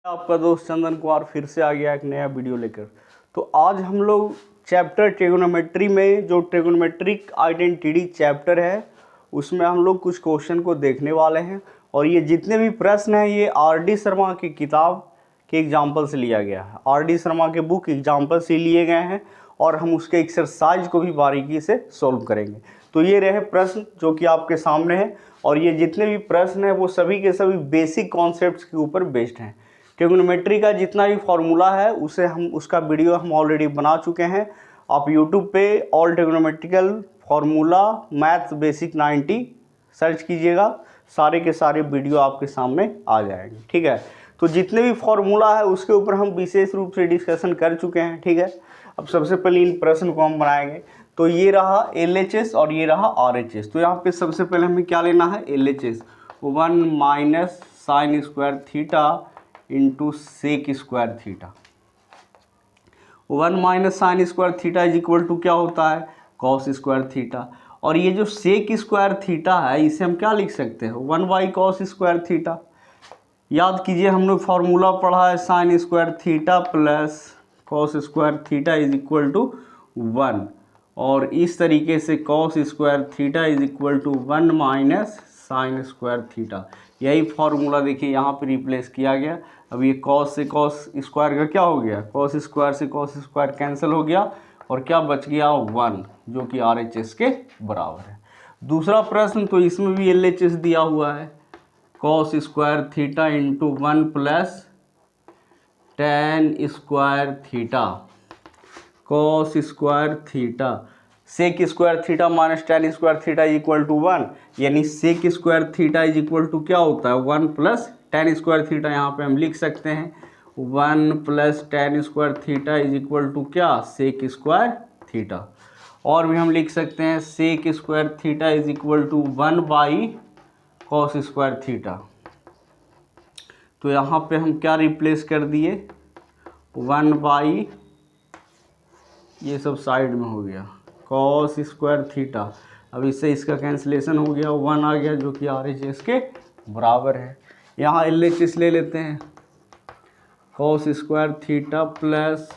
आपका दोस्त चंदन कुमार फिर से आ गया एक नया वीडियो लेकर। तो आज हम लोग चैप्टर ट्रिगोनोमेट्री में जो ट्रिगोनोमेट्रिक आइडेंटिटी चैप्टर है उसमें हम लोग कुछ क्वेश्चन को देखने वाले हैं। और ये जितने भी प्रश्न हैं ये आर.डी. शर्मा की किताब के एग्जाम्पल से लिया गया है। आर.डी. शर्मा के बुक एग्जाम्पल से लिए गए हैं और हम उसके एक्सरसाइज को भी बारीकी से सॉल्व करेंगे। तो ये रहे प्रश्न जो कि आपके सामने हैं और ये जितने भी प्रश्न हैं वो सभी के सभी बेसिक कॉन्सेप्ट्स के ऊपर बेस्ड हैं। ट्रिगोनोमेट्री का जितना भी फॉर्मूला है उसे उसका वीडियो हम ऑलरेडी बना चुके हैं। आप यूट्यूब पे all trigonometrical formula math basic 90 search कीजिएगा, सारे के सारे वीडियो आपके सामने आ जाएंगे। ठीक है, तो जितने भी फार्मूला है उसके ऊपर हम विशेष रूप से डिस्कशन कर चुके हैं। ठीक है, अब सबसे पहले इन प्रश्न को हम बनाएंगे। तो ये रहा LHS और ये रहा RHS। तो यहाँ पे सबसे पहले हमें क्या लेना है, LHS 1 minus sine square theta into sec square theta. 1 minus sine square theta is equal to क्या होता है, कॉस स्क्वायर थीटा। और ये जो सेक स्क्वायर थीटा है इसे हम क्या लिख सकते हैं, 1 बाई कॉस स्क्वायर थीटा। याद कीजिए हमने फार्मूला पढ़ा है sine square theta plus cos square theta is equal to 1। और इस तरीके से cos square theta is equal to 1 minus sine square theta. यही फार्मूला देखिए यहाँ पे रिप्लेस किया गया। अब ये कॉस से कॉस स्क्वायर का क्या हो गया, कॉस स्क्वायर से कॉस स्क्वायर कैंसिल हो गया और क्या बच गया 1, जो कि RHS के बराबर है। दूसरा प्रश्न, तो इसमें भी LHS दिया हुआ है, cos square theta into 1 plus tan square theta. Cos square theta sec square theta minus tan square theta is equal to 1, यानी sec square theta is equal to क्या होता है 1 प्लस टेन स्क्वायर थीटा। यहाँ पे हम लिख सकते हैं 1 plus tan square theta is equal to क्या, सेक स्क्वायर थीटा। और भी हम लिख सकते हैं sec square theta is equal to 1 by cos square theta. तो यहाँ पे हम क्या रिप्लेस कर दिए, 1 बाई, ये सब साइड में हो गया, कॉस स्क्वायर थीटा। अब इससे इसका कैंसिलेशन हो गया, 1 आ गया जो कि RHS के बराबर है। यहाँ LHS ले लेते हैं, cos square theta plus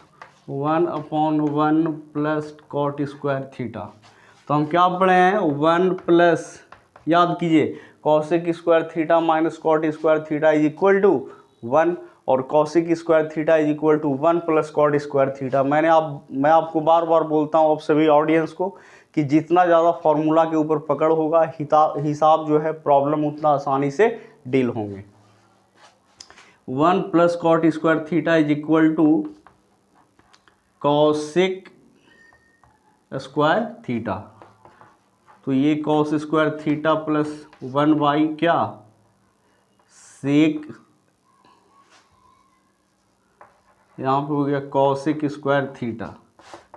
1/1 plus cot square theta. तो हम क्या पढ़े हैं, 1 प्लस, याद कीजिए cosec square theta minus cot square theta is equal to 1 और cosec square theta is equal to 1 plus cot square theta. मैं आपको बार बार बोलता हूँ आप सभी ऑडियंस को कि जितना ज़्यादा फार्मूला के ऊपर पकड़ होगा हिसाब जो है प्रॉब्लम उतना आसानी से डील होंगे। 1 plus cot square theta is equal to cosec square theta. तो ये cos square theta plus 1 by क्या, सेक, यहाँ पे हो गया कॉसेक स्क्वायर थीटा।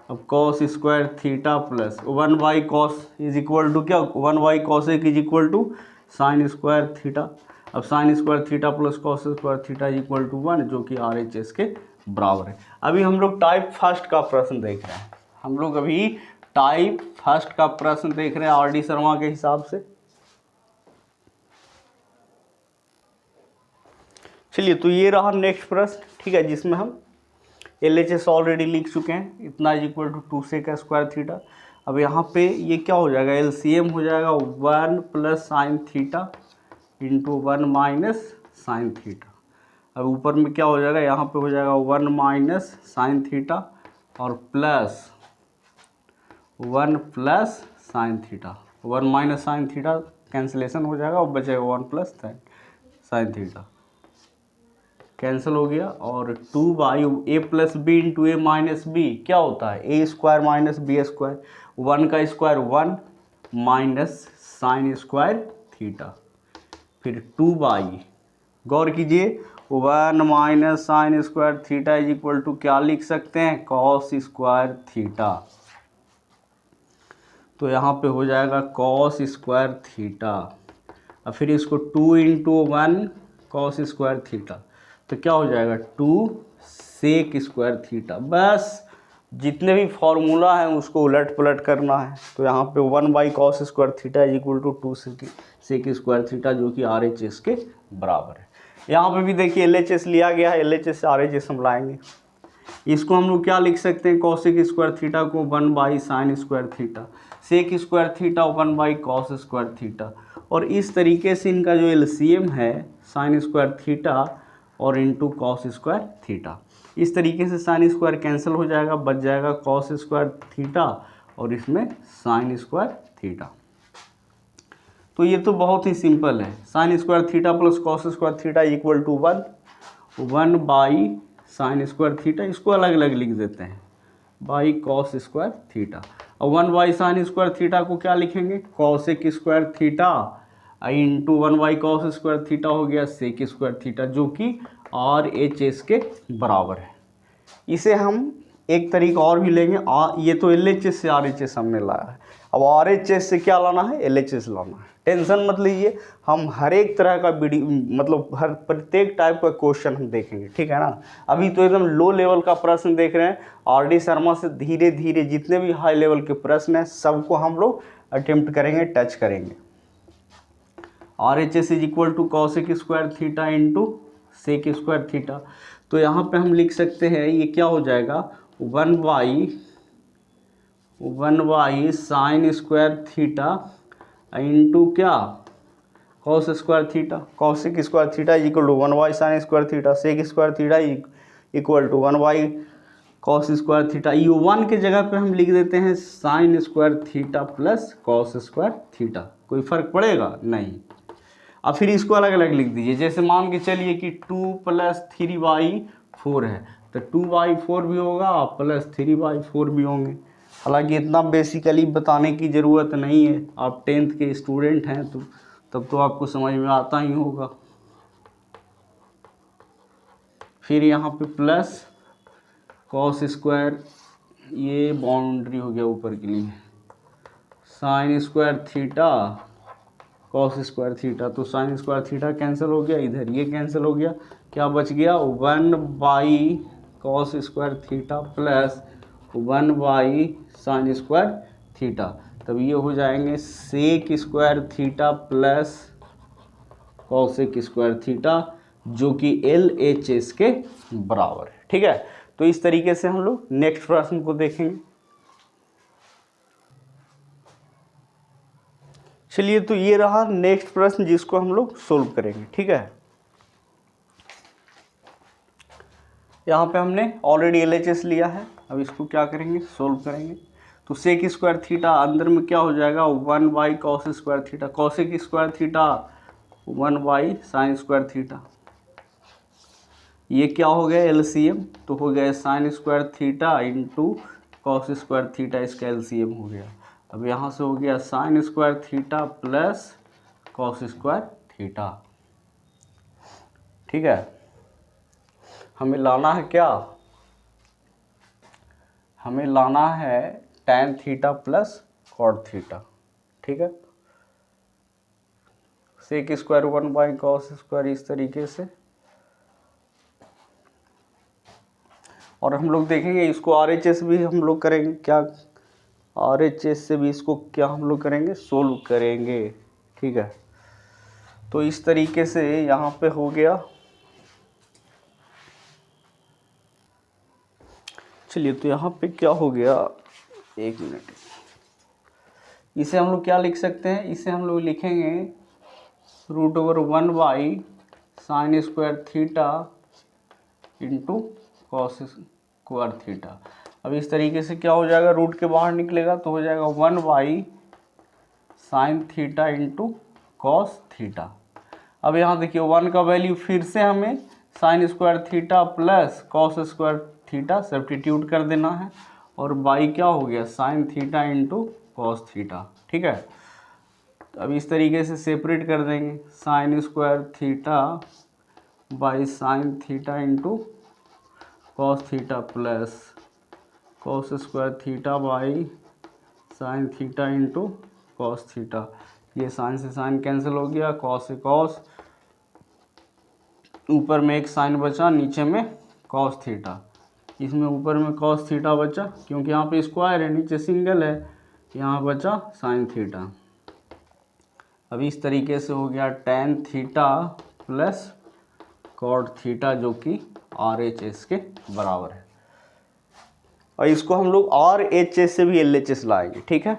अब cos square theta plus 1 by cos is equal to क्या, 1 by cosec is equal to sine square theta. अब sine square theta plus cos square theta is equal to 1, जो कि RHS के बराबर है। अभी हम लोग टाइप फर्स्ट का प्रश्न देख रहे हैं, हम लोग अभी टाइप फर्स्ट का प्रश्न देख रहे हैं R.D. शर्मा के हिसाब से। चलिए, तो ये रहा नेक्स्ट प्रश्न। ठीक है, जिसमें हम LHS ऑलरेडी लिख चुके हैं, इतना is equal to 2 sec square theta. अब यहाँ पे ये क्या हो जाएगा, LCM हो जाएगा 1 plus sine theta into 1 minus sine theta. अब ऊपर में क्या हो जाएगा, यहाँ पे हो जाएगा 1 माइनस साइन थीटा और plus 1 plus sine theta. 1 minus sine theta cancellation हो जाएगा और बचेगा 1 प्लस साइन थीटा, कैंसिल हो गया। और 2 by a plus B into A minus B क्या होता है, ए स्क्वायर माइनस बी स्क्वायर। 1 का square 1 minus sine square theta, फिर 2 बाई, गौर कीजिए 1 minus sine square theta is equal to क्या लिख सकते हैं, कॉस स्क्वायर थीटा। तो यहाँ पे हो जाएगा कॉस स्क्वायर थीटा। और फिर इसको 2 इंटू 1 कॉस स्क्वायर थीटा, तो क्या हो जाएगा 2 सेक स्क्वायर थीटा। बस जितने भी फॉर्मूला हैं उसको उलट पुलट करना है। तो यहाँ पे 1 by cos square theta is equal to 2 sec square theta, जो कि RHS के बराबर है। यहाँ पे भी देखिए LHS लिया गया है, LHS से RHS हम लाएंगे। इसको हम लोग क्या लिख सकते हैं, कॉसेक स्क्वायर थीटा को 1/sin square theta, sec square theta 1/cos square theta. और इस तरीके से इनका जो LCM है sin स्क्वायर थीटा और इंटू कॉस स्क्वायर थीटा। इस तरीके से साइन स्क्वायर कैंसिल हो जाएगा, बच जाएगा कॉस स्क्वायर थीटा और इसमें साइन स्क्वायर थीटा। तो ये तो बहुत ही सिंपल है, sine square theta plus cos square theta equal to 1/sin square theta. इसको अलग अलग लिख देते हैं बाई कॉस स्क्वायर थीटा। और 1/sin स्क्वायर थीटा को क्या लिखेंगे, cosec square theta into 1/cos square theta हो गया सेक स्क्वायर थीटा, जो कि RHS के बराबर है। इसे हम एक तरीका और भी लेंगे, ये तो LHS से RHS हमने लाया है, अब RHS से क्या लाना है, LHS लाना है। टेंशन मत लीजिए, हम हर एक तरह का वीडियो मतलब हर प्रत्येक टाइप का क्वेश्चन हम देखेंगे, ठीक है ना। अभी तो एकदम लो लेवल का प्रश्न देख रहे हैं, RD शर्मा से धीरे धीरे जितने भी हाई लेवल के प्रश्न हैं सबको हम लोग अटेम्प्ट करेंगे, टच करेंगे। RHS is equal to cosec square theta into sec square theta. तो यहाँ पे हम लिख सकते हैं ये क्या हो जाएगा, 1/sin स्क्वायर थीटा इंटू क्या, cos square theta. Cosec square theta equal to 1/sin square theta, sec square theta equal to 1/cos square theta. ये 1 के जगह पे हम लिख देते हैं sine square theta plus cos square theta. कोई फर्क पड़ेगा नहीं। अब फिर इसको अलग अलग लिख दीजिए, जैसे मान के चलिए कि 2 + 3/4 है, तो 2/4 भी होगा प्लस 3/4 भी होंगे। हालांकि इतना बेसिकली बताने की ज़रूरत नहीं है, आप 10th के स्टूडेंट हैं तो तब तो आपको समझ में आता ही होगा। फिर यहाँ पे प्लस कॉस स्क्वायर, ये बाउंड्री हो गया ऊपर के लिए, sign square theta cos square theta. तो साइन स्क्वायर थीटा कैंसिल हो गया, इधर ये कैंसिल हो गया, क्या बच गया 1/cos square theta plus 1/sin square theta. तब ये हो जाएंगे sec square theta plus cosec square theta, जो कि LHS के बराबर है, ठीक है। तो इस तरीके से हम लोग नेक्स्ट प्रश्न को देखेंगे। चलिए, तो ये रहा नेक्स्ट प्रश्न जिसको हम लोग सोल्व करेंगे, ठीक है। यहाँ पे हमने ऑलरेडी LHS लिया है, अब इसको क्या करेंगे, सोल्व करेंगे। तो सेक स्क्वायर थीटा अंदर में क्या हो जाएगा, 1/cos square theta, cosec square theta 1/sin square theta. ये क्या हो गया LCM, तो हो गया sine square theta into cos square theta, इसका LCM हो गया। अब यहाँ से हो गया sine square theta plus cos square theta, ठीक है। हमें लाना है क्या, हमें लाना है tan theta plus cot theta, ठीक है। सेक स्क्वायर 1/cos स्क्वायर इस तरीके से, और हम लोग देखेंगे इसको RHS भी हम लोग करेंगे, क्या RHS से भी इसको क्या हम लोग करेंगे, सोल्व करेंगे, ठीक है। तो इस तरीके से यहाँ पे हो गया। चलिए, तो यहाँ पे क्या हो गया, एक मिनट, इसे हम लोग क्या लिख सकते हैं, इसे हम लोग लिखेंगे √1/sin square theta into cos square theta. अब इस तरीके से क्या हो जाएगा, रूट के बाहर निकलेगा तो हो जाएगा 1/sin theta into cos theta. अब यहाँ देखिए 1 का वैल्यू फिर से हमें sign square theta plus cos square theta substitute कर देना है, और बाई क्या हो गया sine theta into cos theta, ठीक है। अब इस तरीके से सेपरेट कर देंगे, sign square theta by sine theta into cos theta plus cos square theta by sine theta into cos theta. ये साइन से साइन कैंसिल हो गया, कॉस से कॉस, ऊपर में एक साइन बचा, नीचे में कॉस थीटा, इसमें ऊपर में कॉस थीटा बचा क्योंकि यहाँ पे स्क्वायर है, नीचे सिंगल है, यहाँ बचा साइन थीटा। अब इस तरीके से हो गया tan theta plus cot theta जो कि RHS के बराबर है। और इसको हम लोग RHS से भी LHS लाएंगे, ठीक है।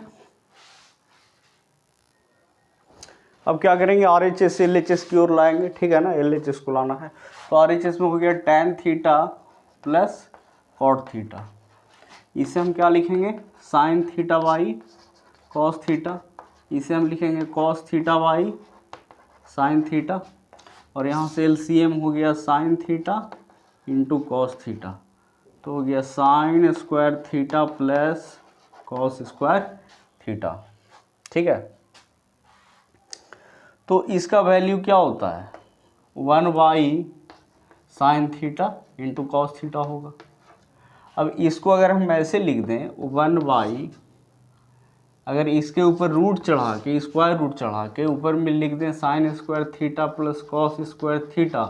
अब क्या करेंगे, RHS से LHS की ओर लाएंगे, ठीक है ना, LHS को लाना है। तो RHS में हो गया tan theta plus cot theta. इसे हम क्या लिखेंगे, sine theta by cos theta. इसे हम लिखेंगे cos theta by sine theta. और यहाँ से LCM हो गया sine theta into cos theta, तो हो गया sine square theta plus cos square theta, ठीक है। तो इसका वैल्यू क्या होता है, 1 sine theta into cos theta होगा। अब इसको अगर हम ऐसे लिख दें 1 अगर इसके ऊपर रूट चढ़ा के, स्क्वायर रूट चढ़ा के ऊपर में लिख दें sign square theta plus cos square theta,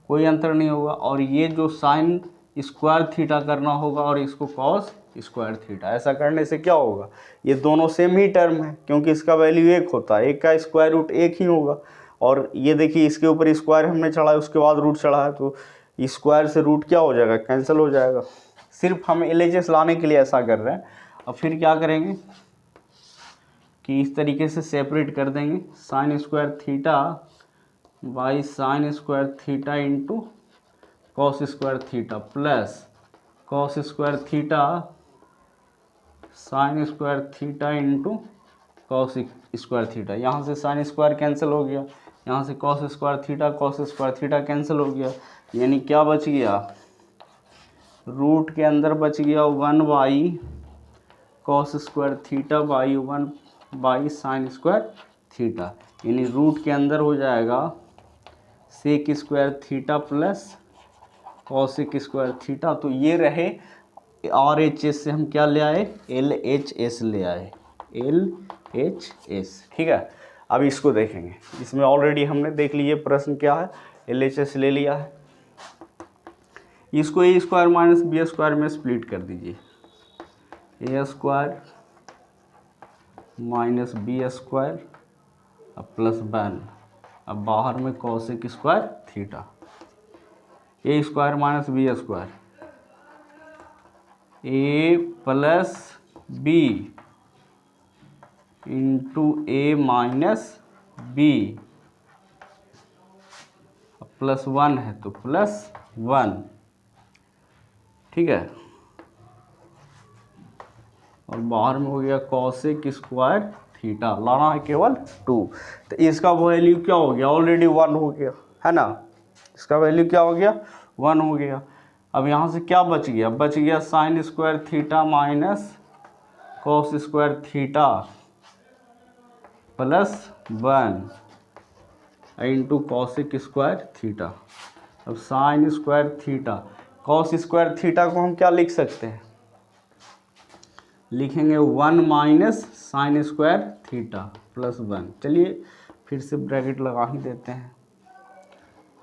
कोई अंतर नहीं होगा। और ये जो साइन स्क्वायर थीटा करना होगा और इसको कॉस स्क्वायर थीटा, ऐसा करने से क्या होगा, ये दोनों सेम ही टर्म है क्योंकि इसका वैल्यू एक होता है, एक का स्क्वायर रूट एक ही होगा। और ये देखिए इसके ऊपर स्क्वायर हमने चढ़ा है, उसके बाद रूट चढ़ा है, तो स्क्वायर से रूट क्या हो जाएगा, कैंसिल हो जाएगा। सिर्फ हम LHS लाने के लिए ऐसा कर रहे हैं। अब फिर क्या करेंगे कि इस तरीके से सेपरेट कर देंगे, sign square theta by sine square theta into cos square theta plus cos square theta sine square theta into cos square theta. यहाँ से साइन स्क्वायर कैंसिल हो गया, यहाँ से कॉस स्क्वायर थीटा कैंसिल हो गया, यानी क्या बच गया, रूट के अंदर बच गया 1 cos square theta by 1 sine square theta, यानी रूट के अंदर हो जाएगा sec square theta plus cosec square theta. तो ये रहे RHS से हम क्या ले आए, LHS ले आए, LHS, ठीक है। अब इसको देखेंगे, इसमें ऑलरेडी हमने देख लिए प्रश्न क्या है, LHS ले लिया है। इसको a square minus B square में स्प्लिट कर दीजिए, a square minus B square अब प्लस 1, अब बाहर में cosec square theta, a square minus B square, a plus B into a minus b, plus 1 है तो प्लस 1, ठीक है। और बाहर में हो गया कॉसेक स्क्वायर थीटा, लाना है केवल 2। तो इसका वैल्यू क्या हो गया, ऑलरेडी 1 हो गया है ना, इसका वैल्यू क्या हो गया, 1 हो गया। अब यहाँ से क्या बच गया, बच गया sine square theta minus cos square theta plus 1 into cosec square theta. अब sine square theta, cos square theta को हम क्या लिख सकते हैं, लिखेंगे 1 minus sine square theta plus 1। चलिए फिर से ब्रैकेट लगा ही देते हैं,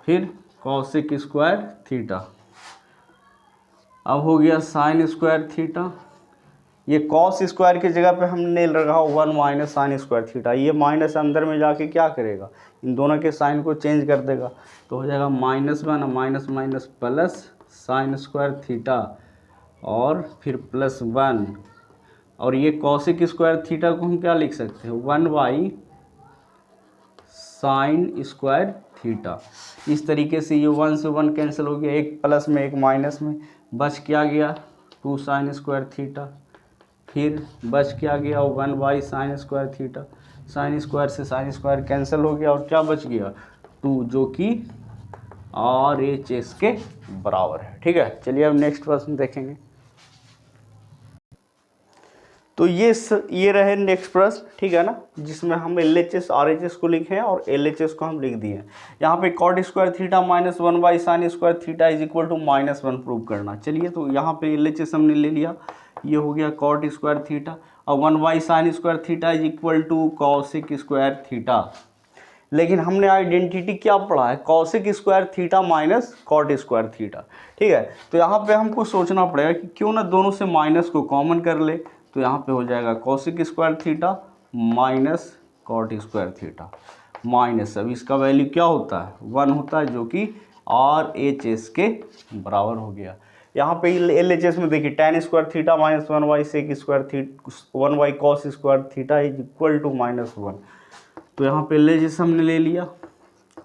फिर कॉसिक स्क्वायर थीटा, अब हो गया साइन स्क्वायर थीटा, ये कॉस स्क्वायर की जगह पे हमने रखा 1 माइनस साइन स्क्वायर थीटा, ये माइनस अंदर में जाके क्या करेगा, इन दोनों के साइन को चेंज कर देगा, तो हो जाएगा -1 minus minus plus sine square theta और फिर प्लस 1। और ये कॉसिक स्क्वायर थीटा को हम क्या लिख सकते हैं, 1 साइन स्क्वायर थीटा। इस तरीके से ये 1 से 1 कैंसिल हो गया, एक प्लस में एक माइनस में, बच क्या गया 2 साइन स्क्वायर थीटा, फिर बच क्या गया 1 sine square theta, sine square से साइन स्क्वायर कैंसिल हो गया और क्या बच गया 2, जो कि RHS के बराबर है, ठीक है। चलिए अब नेक्स्ट प्रश्न देखेंगे। तो ये रहे नेक्स्ट प्रश्न, ठीक है ना, जिसमें हम LHS RHS को लिखे हैं और LHS को हम लिख दिए हैं। यहाँ पे cot square theta minus 1 sine square theta is equal to -1 prove करना। चलिए तो यहाँ पे LHS हमने ले लिया, ये हो गया कॉट स्क्वायर थीटा और 1 sine square theta is equal to cosec square theta. लेकिन हमने आइडेंटिटी क्या पढ़ा है, cosec square theta minus cot square theta, ठीक है। तो यहाँ पे हमको सोचना पड़ेगा कि क्यों ना दोनों से माइनस को कॉमन कर ले, तो यहाँ पे हो जाएगा cosec square theta minus cot square theta minus, अब इसका वैल्यू क्या होता है 1 होता है, जो कि आर एच एस के बराबर हो गया। यहाँ पे एल एच एस में देखिए tan square theta minus 1 sec square theta 1 cos square theta is equal to -1। तो यहाँ पे एल एच एस हमने ले लिया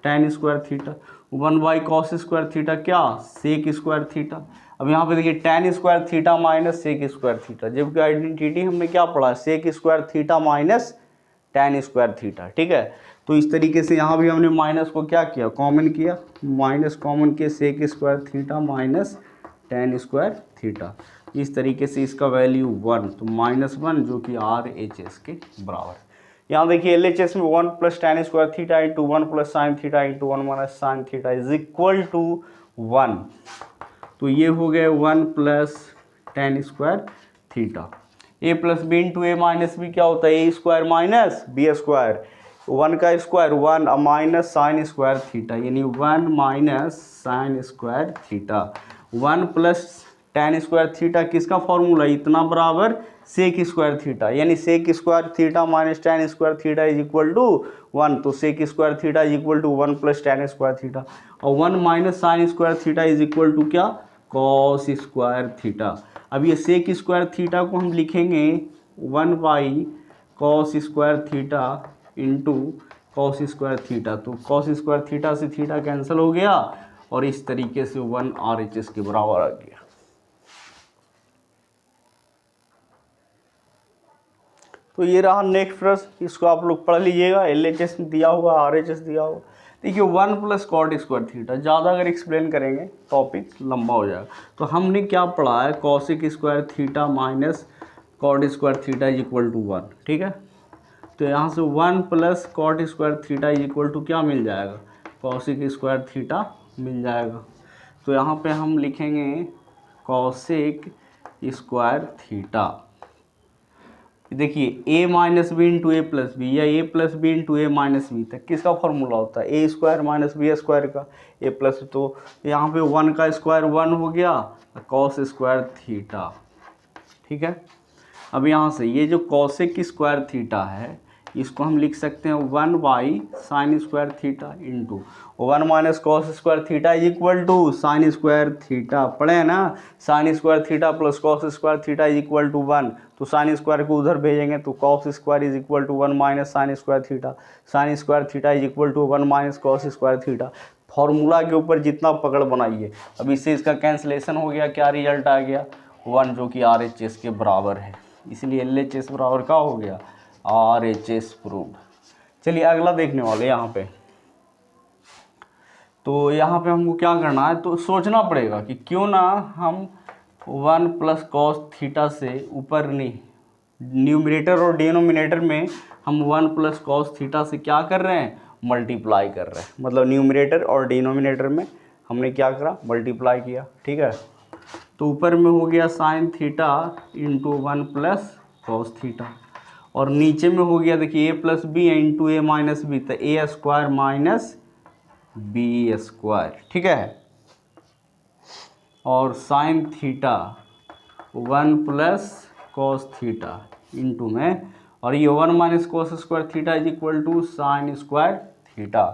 tan square theta 1 cos square theta क्या सेक स्क्वायर थीटा। अब यहाँ पे देखिए tan square theta minus sec square theta, जबकि आइडेंटिटी हमने क्या पढ़ा sec square theta minus tan square theta. ठीक है, तो इस तरीके से यहाँ भी हमने माइनस को क्या किया कॉमन किया, माइनस कॉमन किया sec square theta minus tan square theta. इस तरीके से इसका वैल्यू 1, तो -1 जो कि आर एच एस के बराबर। यहाँ देखिए एल एच एस में 1 plus tan square theta into 1 plus sine theta into 1 minus sine theta is equal to 1। तो ये हो गए 1 plus tan square theta. A plus B into A minus B क्या होता है ए स्क्वायर माइनस बी स्क्वायर, 1 का square 1 minus sine square theta, यानी 1 minus sine square theta. 1 plus tan square theta किसका फॉर्मूला इतना बराबर सेक स्क्वायर थीटा, यानी sec square theta minus tan square theta is equal to 1। तो sec square theta is equal to 1 plus tan square theta, और 1 minus sine square theta is equal to क्या cos square theta. अब ये sec square theta को हम लिखेंगे 1 by cos square theta into cos square theta. तो cos square theta से theta cancel हो गया और इस तरीके से 1 आर एच एस के बराबर आ गया। तो ये रहा नेक्स्ट प्रश्न, इसको आप लोग पढ़ लीजिएगा, एल एच एस दिया हुआ आर एच एस दिया हुआ। देखिए 1 प्लस कॉट स्क्वायर थीटा, ज़्यादा अगर एक्सप्लेन करेंगे टॉपिक लंबा हो जाएगा। तो हमने क्या पढ़ा है cosec square theta minus cot square theta is equal to 1। ठीक है, तो यहाँ से 1 plus cot square theta is equal to क्या मिल जाएगा कॉसिक स्क्वायर थीटा मिल जाएगा। तो यहाँ पे हम लिखेंगे कॉसिक स्क्वायर थीटा। देखिए ए माइनस बी इंटू ए प्लस बी या ए प्लस बी इंटू ए माइनस बी तक किसका फॉर्मूला होता है ए स्क्वायर माइनस बी स्क्वायर का ए प्लस। तो यहाँ पे 1 का स्क्वायर 1 हो गया कॉस स्क्वायर थीटा। ठीक है, अब यहाँ से ये जो कॉसेक स्क्वायर थीटा है इसको हम लिख सकते हैं 1 by sine square theta into 1 minus cos square theta is equal to sine square theta. पढ़े हैं ना, sine square theta plus cos square theta is equal to 1। तो साइन स्क्वायर को उधर भेजेंगे तो cos square is equal to 1 minus sine square theta, sine square theta is equal to 1 minus cos square theta. Formula के ऊपर जितना पकड़ बनाइए। अब इससे इसका कैंसिलेशन हो गया, क्या रिजल्ट आ गया 1 जो कि आर एच एस के बराबर है, इसलिए एल एच एस बराबर का हो गया आर एच एस प्रूव्ड। चलिए अगला देखने वाले यहाँ पे। तो यहाँ पे हमको क्या करना है, तो सोचना पड़ेगा कि क्यों ना हम 1 प्लस कॉस थीटा से ऊपर नहीं, न्यूमरेटर और डिनोमिनेटर में हम 1 प्लस कॉस थीटा से क्या कर रहे हैं मल्टीप्लाई कर रहे हैं। मतलब न्यूमरेटर और डिनोमिनेटर में हमने क्या करा मल्टीप्लाई किया। ठीक है, तो ऊपर में हो गया sine theta into 1 plus cos theta, और नीचे में हो गया देखिए A plus B into A minus B, तो A square minus B square. ठीक है, और sine theta 1 plus cos theta into में, और ये 1 minus cos square theta is equal to sine square theta.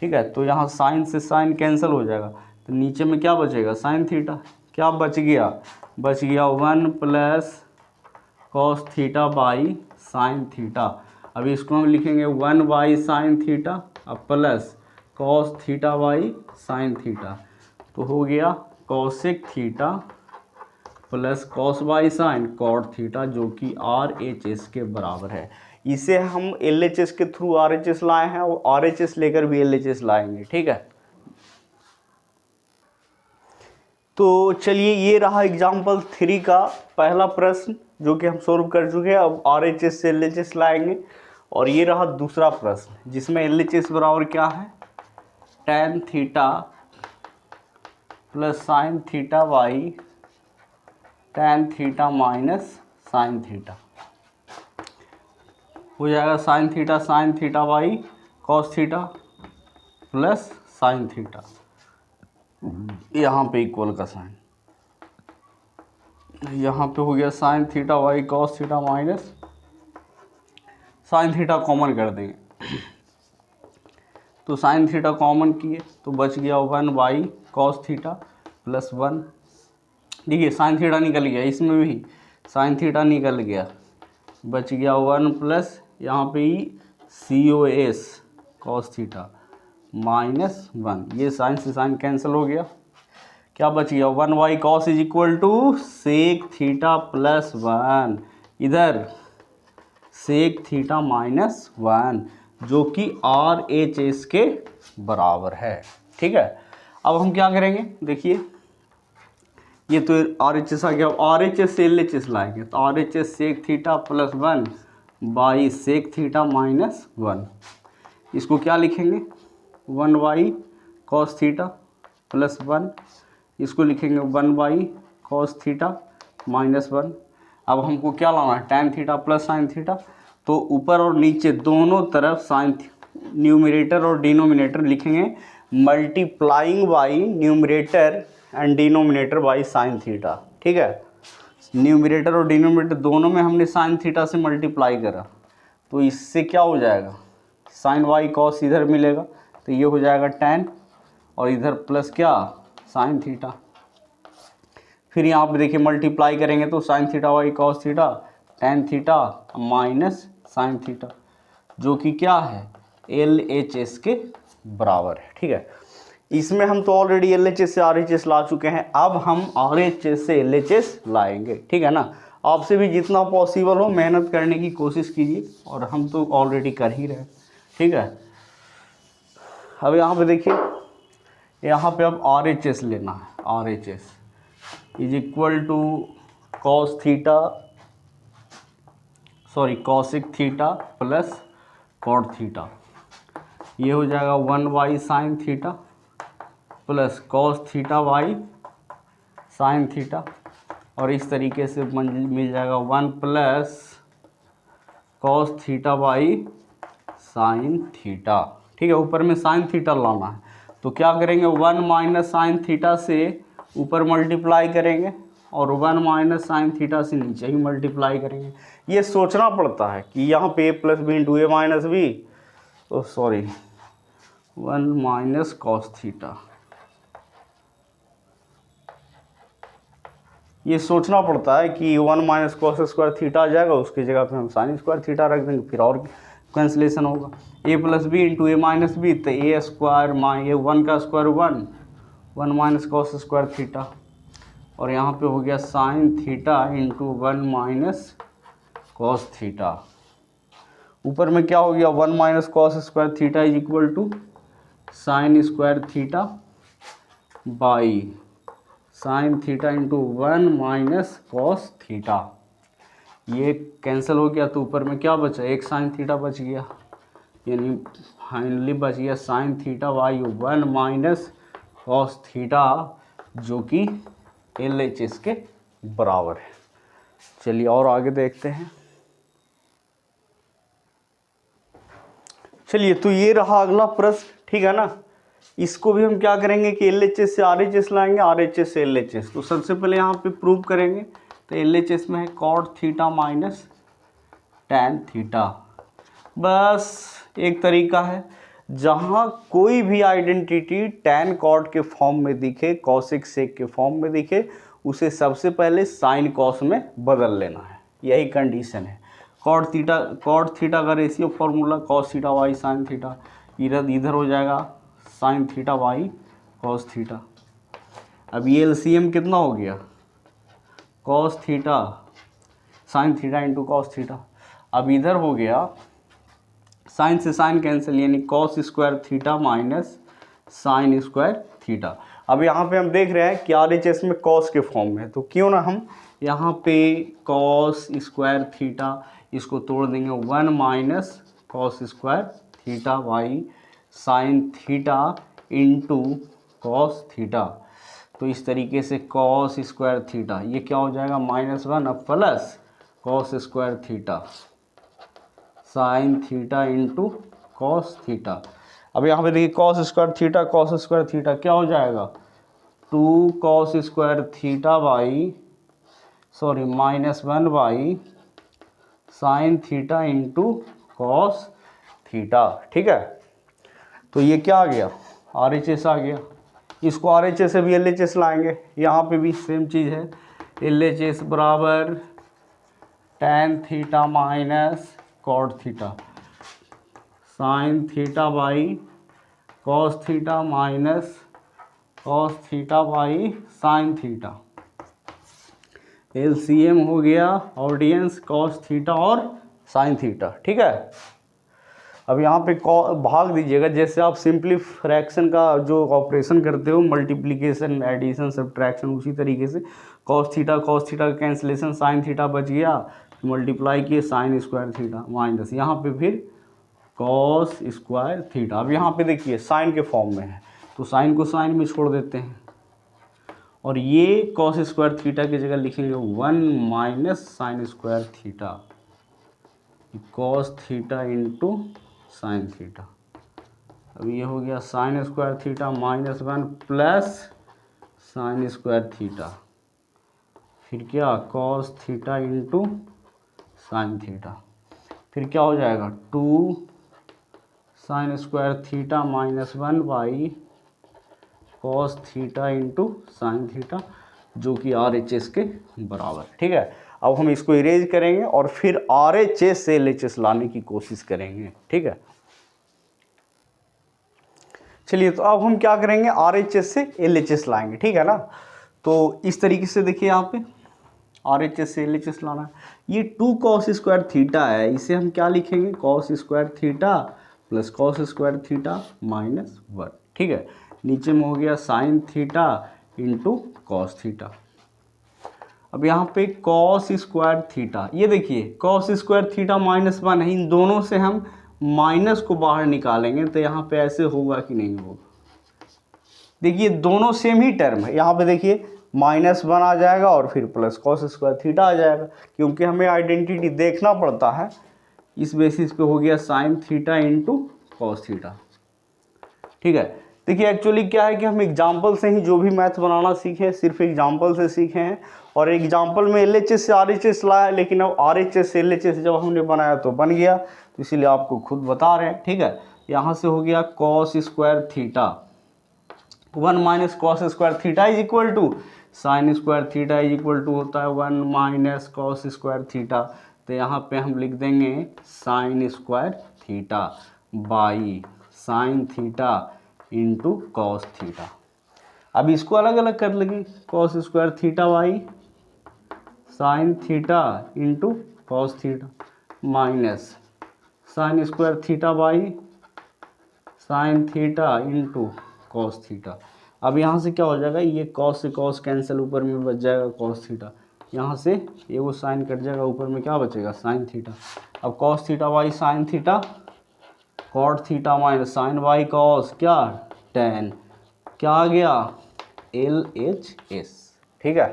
ठीक है, तो यहाँ साइन से साइन कैंसिल हो जाएगा, तो नीचे में क्या बचेगा साइन थीटा, क्या बच गया 1 plus cos theta by sine theta. अब इसको हम लिखेंगे 1 बाई साइन थीटा अब plus cos theta by sine theta, तो हो गया cosec theta plus cos by sine cot theta जो कि आर एच एस के बराबर है। इसे हम एल एच एस के थ्रू आर एच एस लाए हैं और आर एच एस लेकर भी एल एच एस लाएंगे। ठीक है, तो चलिए ये रहा एग्जाम्पल 3 का पहला प्रश्न जो कि हम सॉल्व कर चुके हैं। अब आर एच एस से एल एच एस लाएंगे, और ये रहा दूसरा प्रश्न जिसमें एल एच एस बराबर क्या है tan theta plus sine theta by tan theta minus sine theta हो जाएगा sine theta by cos theta plus sine theta, यहाँ पे इक्वल का साइन, यहाँ पे हो गया sine theta by cos theta minus sine theta common कर देंगे तो साइन थीटा कॉमन किए तो बच गया 1 कॉस थीटा प्लस 1। देखिए साइन थीटा निकल गया, इसमें भी साइन थीटा निकल गया, बच गया 1 प्लस यहाँ पे ही COS कॉस थीटा माइनस 1। ये साइन से साइन कैंसिल हो गया, क्या बच गया 1 cos is equal to sec theta plus 1, इधर सेक थीटा माइनस 1, जो कि RHS के बराबर है। ठीक है, अब हम क्या करेंगे, देखिए ये तो RHS आ गया, RHS से LHS लाएंगे तो RHS sec theta plus 1 by sec theta minus 1। इसको क्या लिखेंगे 1 कॉस थीटा प्लस 1, इसको लिखेंगे 1 कॉस थीटा माइनस 1। अब हमको क्या लाना है tan theta plus sine theta, तो ऊपर और नीचे दोनों तरफ साइन, न्यूमरेटर और डिनोमिनेटर लिखेंगे multiplying by numerator and denominator by sine theta. ठीक है, न्यूमरेटर और डिनोमिनेटर दोनों में हमने साइन थीटा से मल्टीप्लाई करा, तो इससे क्या हो जाएगा साइन वाई कॉस इधर मिलेगा, तो ये हो जाएगा tan और इधर प्लस क्या साइन थीटा। फिर यहाँ पे देखिए मल्टीप्लाई करेंगे तो sine theta by cos theta tan theta minus sine theta, जो कि क्या है LHS के बराबर है। ठीक है, इसमें हम तो ऑलरेडी LHS से RHS ला चुके हैं, अब हम RHS से LHS लाएंगे। ठीक है ना, आपसे भी जितना पॉसिबल हो मेहनत करने की कोशिश कीजिए, और हम तो ऑलरेडी कर ही रहे। ठीक है, अब यहाँ पे देखिए, यहाँ पे अब RHS लेना है, RHS is equal to cos theta sorry cosec theta plus cot theta, ये हो जाएगा 1 sine theta plus cos theta by sine theta, और इस तरीके से मिल जाएगा 1 plus cos theta by sine theta. ठीक है, ऊपर में साइन थीटा लाना है, तो क्या करेंगे 1 माइनस साइन थीटा से ऊपर मल्टीप्लाई करेंगे और 1 माइनस साइन थीटा से नीचे ही मल्टीप्लाई करेंगे। ये सोचना पड़ता है कि यहाँ पे a plus B into A minus B, तो सॉरी 1 माइनस कॉस थीटा, ये सोचना पड़ता है कि 1 माइनस कॉस स्क्वायर थीटा आ जाएगा, उसकी जगह पे हम साइन स्क्वायर थीटा रख देंगे, फिर और कैंसिलेशन होगा। a plus B into A minus B, तो ए स्क्वायर ये 1 का square 1 minus cos square theta, और यहाँ पे हो गया sine theta into 1 minus cos theta. ऊपर में क्या हो गया 1 minus cos square theta is equal to sine square theta by sine theta into 1 minus cos theta. ये कैंसिल हो गया, तो ऊपर में क्या बचा एक साइन थीटा बच गया, यानी फाइनली बच गया sine theta by 1 minus cos theta, जो कि LHS के बराबर है। चलिए और आगे देखते हैं। चलिए, तो ये रहा अगला प्रश्न। ठीक है ना, इसको भी हम क्या करेंगे कि LHS से RHS लाएंगे, RHS से LHS। तो सबसे पहले यहाँ पे प्रूव करेंगे, तो LHS में है cot theta minus tan theta. बस एक तरीका है, जहाँ कोई भी आइडेंटिटी टैन कॉट के फॉर्म में दिखे, कॉसिक सेक के फॉर्म में दिखे, उसे सबसे पहले साइन कॉस में बदल लेना है, यही कंडीशन है। कॉट थीटा का ratio formula cos theta by sine theta, इधर हो जाएगा sine theta by cos theta. अब ये LCM कितना हो गया cos theta sine theta into cos theta. अब इधर हो गया साइन से साइन कैंसिल, यानी cos square theta minus sine square theta. अब यहाँ पे हम देख रहे हैं कि RHS में कॉस के फॉर्म में है, तो क्यों ना हम यहाँ पे कॉस स्क्वायर थीटा इसको तोड़ देंगे 1 minus cos square theta by sine theta into cos theta. तो इस तरीके से कॉस स्क्वायर थीटा ये क्या हो जाएगा -1 अब plus cos square theta sine theta into cos theta. अब यहाँ पे देखिए कॉस स्क्वायर थीटा क्या हो जाएगा 2 cos square theta by -1 by sine theta into cos theta. ठीक है, तो ये क्या आ गया, RHS आ गया। इसको RHS से भी LHS लाएंगे, यहाँ पे भी सेम चीज़ है। LHS बराबर tan theta minus cot theta sine theta by cos theta minus cos theta by sine theta. LCM हो गया ऑडियंस कॉस थीटा और साइन थीटा। ठीक है, अब यहाँ पे भाग दीजिएगा। जैसे आप सिंपली फ्रैक्शन का जो ऑपरेशन करते हो, मल्टीप्लिकेशन, एडिशन, सब्ट्रैक्शन, उसी तरीके से कॉस थीटा का कैंसिलेशन, साइन थीटा बच गया, मल्टीप्लाई किए साइन स्क्वायर थीटा माइनस यहाँ पे फिर कॉस स्क्वायर थीटा। अब यहाँ पे देखिए साइन के फॉर्म में है तो साइन को साइन में छोड़ देते हैं, और ये कॉस स्क्वायर थीटा की जगह लिखेंगे 1 minus sine square theta cos theta into sine theta. अब ये हो गया sine square theta minus 1 plus sine square theta, फिर क्या cos theta into sine theta, फिर क्या हो जाएगा 2 sign square theta minus 1 by cos theta into sine theta, जो कि RHS के बराबर। ठीक है, अब हम इसको इरेज करेंगे और फिर RHS से LHS लाने की कोशिश करेंगे। ठीक है, चलिए तो अब हम क्या करेंगे, RHS से LHS लाएंगे। ठीक है ना, तो इस तरीके से देखिए यहाँ पे RHS से LHS लाना है। ये 2 कॉस स्क्वायर थीटा है, इसे हम क्या लिखेंगे, cos square theta plus cos square theta minus 1। ठीक है, नीचे में हो गया sine theta into cos theta. अब यहाँ पे कॉस स्क्वायर थीटा, ये देखिए कॉस स्क्वायर थीटा माइनस 1 है, इन दोनों से हम माइनस को बाहर निकालेंगे तो यहाँ पे ऐसे होगा कि नहीं होगा। देखिए दोनों सेम ही टर्म है, यहाँ पे देखिए -1 आ जाएगा और फिर प्लस कॉस स्क्वायर थीटा आ जाएगा, क्योंकि हमें आइडेंटिटी देखना पड़ता है। इस बेसिस पे हो गया sine theta into cos theta. ठीक है, देखिए एक्चुअली क्या है कि हम एग्जाम्पल से ही जो भी मैथ बनाना सीखे, सिर्फ एग्जाम्पल से सीखे हैं, और एग्जाम्पल में LHS से RHS लाया, लेकिन अब RHS से LHS जब हमने बनाया तो बन गया, तो इसीलिए आपको खुद बता रहे हैं। ठीक है, यहाँ से हो गया cos square theta 1 minus cos square theta is equal to sine square theta is equal to होता है 1 माइनस कॉस स्क्वायर थीटा। तो यहाँ पे हम लिख देंगे sign square theta by sine theta into cos theta. अब इसको अलग अलग कर लेंगे, cos square theta by sine theta into cos theta minus sine square theta by sine theta into cos theta. अब यहाँ से क्या हो जाएगा, ये कॉस से कॉस कैंसिल, ऊपर में बच जाएगा कॉस थीटा, यहाँ से ये वो साइन कट जाएगा, ऊपर में क्या बचेगा साइन थीटा। अब cos theta by sine theta cot theta minus sine by cos क्या tan, क्या आ गया LHS। ठीक है,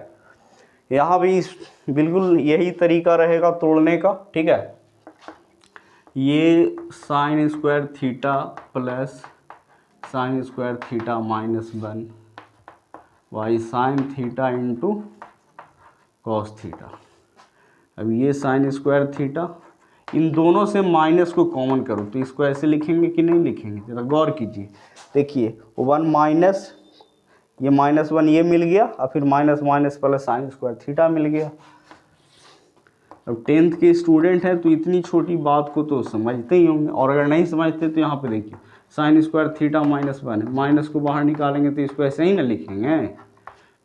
यहाँ भी बिल्कुल यही तरीका रहेगा तोड़ने का। ठीक है, ये sign square theta plus sine square theta minus 1 by sine theta into cos theta. अब ये साइन स्क्वायर थीटा, इन दोनों से माइनस को कॉमन करो तो इसको ऐसे लिखेंगे कि नहीं लिखेंगे, जरा गौर कीजिए। देखिए 1 माइनस ये -1 ये मिल गया, और फिर minus minus plus sine square theta मिल गया। अब 10th के स्टूडेंट हैं तो इतनी छोटी बात को तो समझते ही होंगे, और अगर नहीं समझते तो यहाँ पे देखिए साइन स्क्वायर थीटा -1 है, माइनस को बाहर निकालेंगे तो इसको ऐसे ही ना लिखेंगे,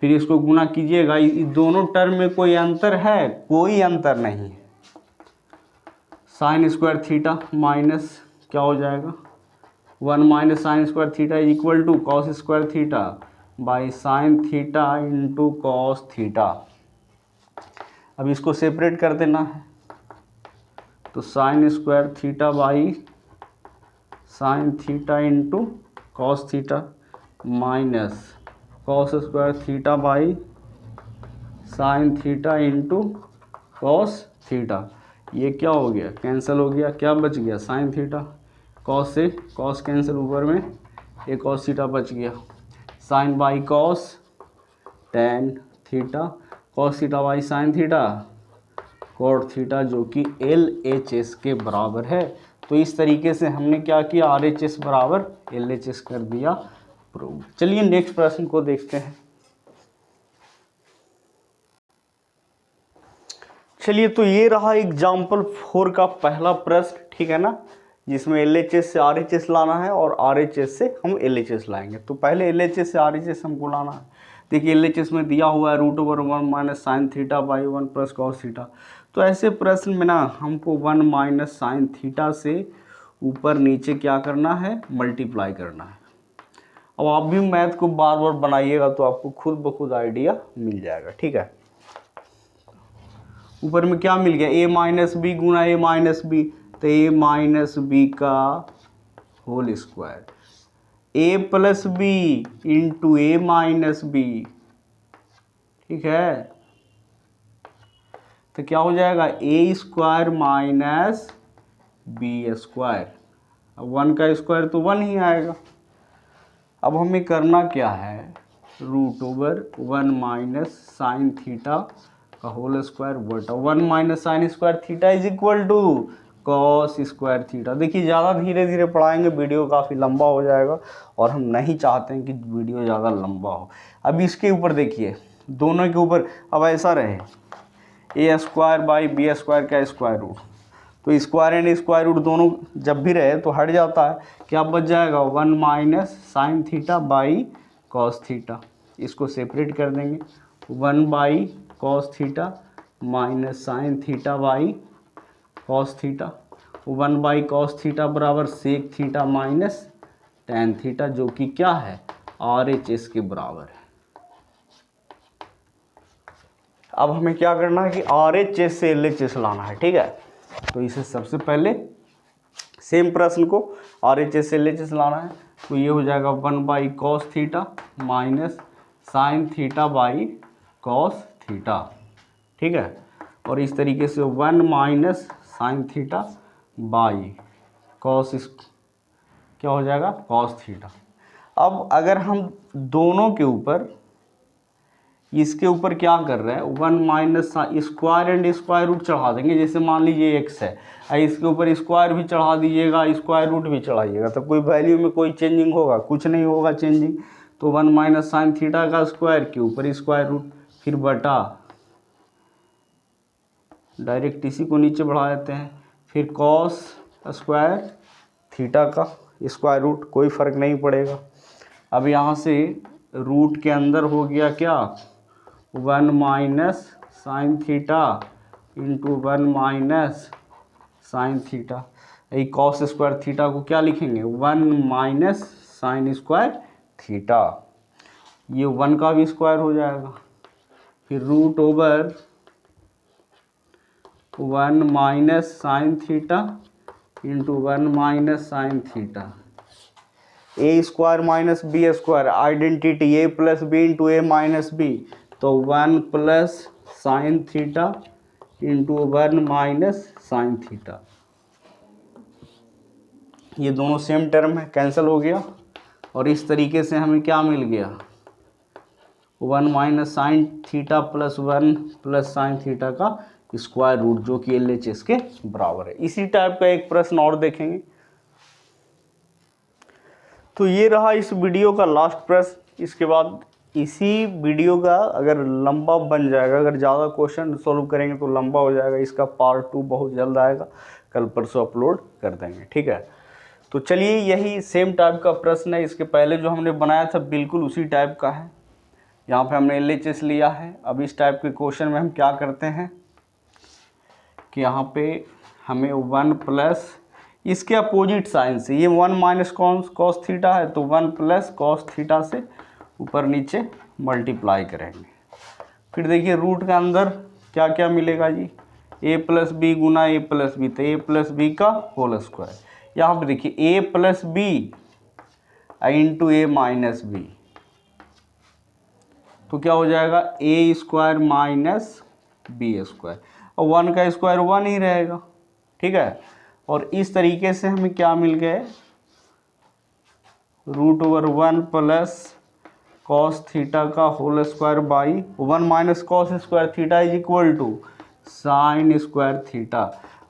फिर इसको गुना कीजिएगा। इस दोनों टर्म में कोई अंतर है, कोई अंतर नहीं है। साइन स्क्वायर थीटा माइनस क्या हो जाएगा 1 minus sine square theta is equal to cos square theta by sine theta into cos theta. अब इसको सेपरेट कर देना है, तो sine square theta by sine theta into cos theta minus cos square theta by sine theta into cos theta. ये क्या हो गया, कैंसिल हो गया, क्या बच गया साइन थीटा, कॉस से कॉस कैंसिल, ऊपर में एक कॉस थीटा बच गया, sine by cos tan theta, cos theta by sine theta cot theta, जो कि LHS के बराबर है। तो इस तरीके से हमने क्या किया, RHS बराबर LHS कर दिया प्रूव। चलिए नेक्स्ट प्रश्न को देखते हैं। चलिए तो ये रहा एग्जाम्पल 4 का पहला प्रश्न, ठीक है ना, जिसमें LHS से RHS लाना है और RHS से हम LHS लाएंगे। तो पहले LHS से RHS हमको लाना है। देखिए LHS में दिया हुआ है √1 minus sine theta by 1 plus cos theta. तो ऐसे प्रश्न में ना हमको 1 माइनस साइन थीटा से ऊपर नीचे क्या करना है, मल्टीप्लाई करना है। अब आप भी मैथ को बार बार बनाइएगा तो आपको खुद ब खुद आइडिया मिल जाएगा, ठीक है। ऊपर में क्या मिल गया, a माइनस बी गुना a माइनस बी, तो a माइनस बी का whole square, a plus B into A minus B, ठीक है। तो क्या हो जाएगा, a square minus B square. अब 1 का स्क्वायर तो 1 ही आएगा। अब हमें करना क्या है, √1 माइनस साइन थीटा का होल स्क्वायर बटा 1 minus sine square theta is equal to cos square theta. देखिए ज़्यादा धीरे धीरे पढ़ाएंगे, वीडियो काफ़ी लंबा हो जाएगा और हम नहीं चाहते हैं कि वीडियो ज़्यादा लंबा हो। अब इसके ऊपर देखिए, दोनों के ऊपर अब ऐसा रहे, a square by B square का स्क्वायर रूट, तो स्क्वायर एंड स्क्वायर रूट दोनों जब भी रहे तो हट जाता है, क्या बच जाएगा, 1 minus sine theta by cos theta. इसको सेपरेट कर देंगे, 1 by cos theta minus sine theta by cos theta. 1 by cos theta बराबर sec theta minus tan theta, जो कि क्या है, RHS के बराबर है। अब हमें क्या करना है कि RHS से LHS लाना है, ठीक है। तो इसे सबसे पहले सेम प्रश्न को RHS से LHS लाना है, तो ये हो जाएगा 1 by cos theta minus sine theta by cos theta, ठीक है। और इस तरीके से 1 minus sine theta by cos, क्या हो जाएगा, कॉस थीटा। अब अगर हम दोनों के ऊपर, इसके ऊपर क्या कर रहे हैं, 1 minus square and square root चढ़ा देंगे। जैसे मान लीजिए x है, इसके ऊपर स्क्वायर भी चढ़ा दीजिएगा, स्क्वायर रूट भी चढ़ाइएगा, तो कोई वैल्यू में कोई चेंजिंग होगा, कुछ नहीं होगा चेंजिंग। तो 1 माइनस साइन थीटा का स्क्वायर के ऊपर स्क्वायर रूट, फिर बटा, डायरेक्ट इसी को नीचे बढ़ा देते हैं, फिर कॉस स्क्वायर थीटा का स्क्वायर रूट, कोई फ़र्क नहीं पड़ेगा। अब यहाँ से रूट के अंदर हो गया क्या, 1 minus sine theta into 1 minus sine theta. यही कॉस स्क्वायर थीटा को क्या लिखेंगे, 1 माइनस साइन स्क्वायर थीटा, ये 1 का भी स्क्वायर हो जाएगा। फिर √1 minus sine theta into 1 minus sine theta, a square minus B square, identity a plus B into A minus B, तो 1 plus sine theta into 1 minus sine theta. ये दोनों same term है, कैंसिल हो गया। और इस तरीके से हमें क्या मिल गया, 1 minus sine theta plus 1 plus sine theta का स्क्वायर रूट, जो कि LHS के बराबर है। इसी टाइप का एक प्रश्न और देखेंगे। तो ये रहा इस वीडियो का लास्ट प्रश्न। इसके बाद इसी वीडियो का अगर लंबा बन जाएगा, अगर ज़्यादा क्वेश्चन सॉल्व करेंगे तो लंबा हो जाएगा, इसका पार्ट 2 बहुत जल्द आएगा, कल परसों अपलोड कर देंगे, ठीक है। तो चलिए यही सेम टाइप का प्रश्न है, इसके पहले जो हमने बनाया था बिल्कुल उसी टाइप का है। यहाँ पे हमने LHS लिया है। अब इस टाइप के क्वेश्चन में हम क्या करते हैं कि यहाँ पे हमें 1 प्लस इसके अपोजिट साइन से, ये 1 माइनस कॉस थीटा है, तो 1 प्लस कॉस थीटा से ऊपर नीचे मल्टीप्लाई करेंगे। फिर देखिए रूट के अंदर क्या क्या मिलेगा जी, a प्लस बी गुना a प्लस बी, तो a प्लस बी का होल स्क्वायर। यहाँ पे देखिए a plus B into A minus B, तो क्या हो जाएगा, a square minus B square, और 1 का स्क्वायर 1 ही रहेगा, ठीक है। और इस तरीके से हमें क्या मिल गए, √1 प्लस कॉस थीटा का whole square by 1 minus cos square theta is equal to sine square theta.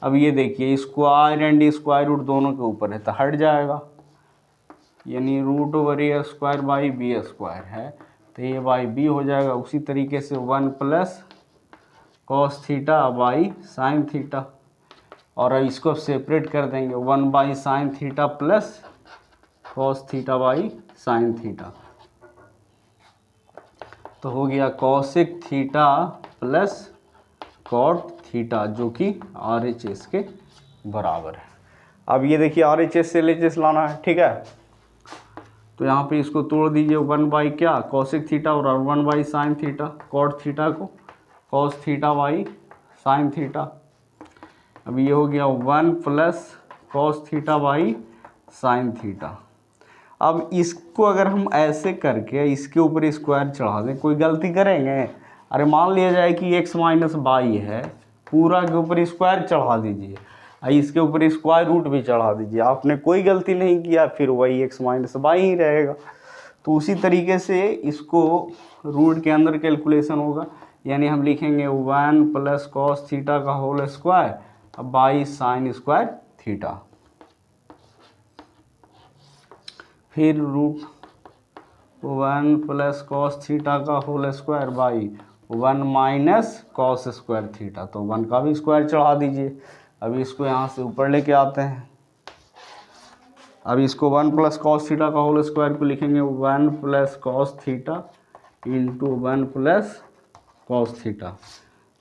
अब ये देखिए स्क्वायर एंड स्क्वायर रूट दोनों के ऊपर है तो हट जाएगा, यानी root over A square by B square है तो ये बाई बी हो जाएगा। उसी तरीके से 1 plus cos theta by sine theta, और इसको सेपरेट कर देंगे 1 by sine theta plus cos theta by sine theta, तो हो गया cosec theta plus cot theta जो कि RHS के बराबर है। अब ये देखिए RHS से LHS लाना है, ठीक है, तो यहाँ पे इसको तोड़ दीजिए 1 बाई क्या कॉसिक थीटा और 1 by sine theta, cot theta को cos theta by sine theta. अब ये हो गया 1 plus cos theta by sine theta. अब इसको अगर हम ऐसे करके इसके ऊपर स्क्वायर चढ़ा दें, कोई गलती करेंगे? अरे मान लिया जाए कि x माइनस बाई है, पूरा के ऊपर स्क्वायर चढ़ा दीजिए, इसके ऊपर स्क्वायर रूट भी चढ़ा दीजिए, आपने कोई गलती नहीं किया, फिर वही x माइनस बाई ही रहेगा। तो उसी तरीके से इसको रूट के अंदर कैलकुलेशन होगा, यानी हम लिखेंगे 1 प्लस कॉस थीटा का whole square by sine square theta, फिर रूट 1 प्लस कॉस थीटा का whole square by 1 minus cos square theta, तो 1 का भी स्क्वायर चढ़ा दीजिए। अभी इसको यहाँ से ऊपर लेके आते हैं, अब इसको 1 प्लस कॉस थीटा का होल स्क्वायर को लिखेंगे 1 plus cos theta into 1 plus cos theta,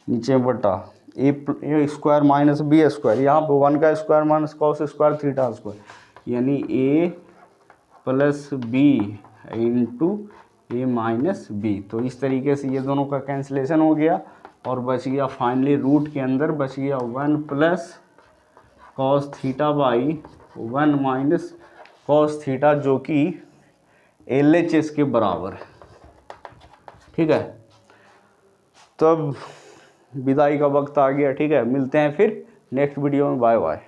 नीचे बटा ए स्क्वायर माइनस बी स्क्वायर, यहाँ पे 1 का square minus cos square theta square, यानी ए प्लस बी इंटू ए माइनस बी। तो इस तरीके से ये दोनों का कैंसिलेशन हो गया और बच गया फाइनली रूट के अंदर बच गया 1 plus cos theta by 1 minus cos theta जो कि LHS के बराबर है, ठीक है। तो अब विदाई का वक्त आ गया, ठीक है, मिलते हैं फिर नेक्स्ट वीडियो में, बाय बाय।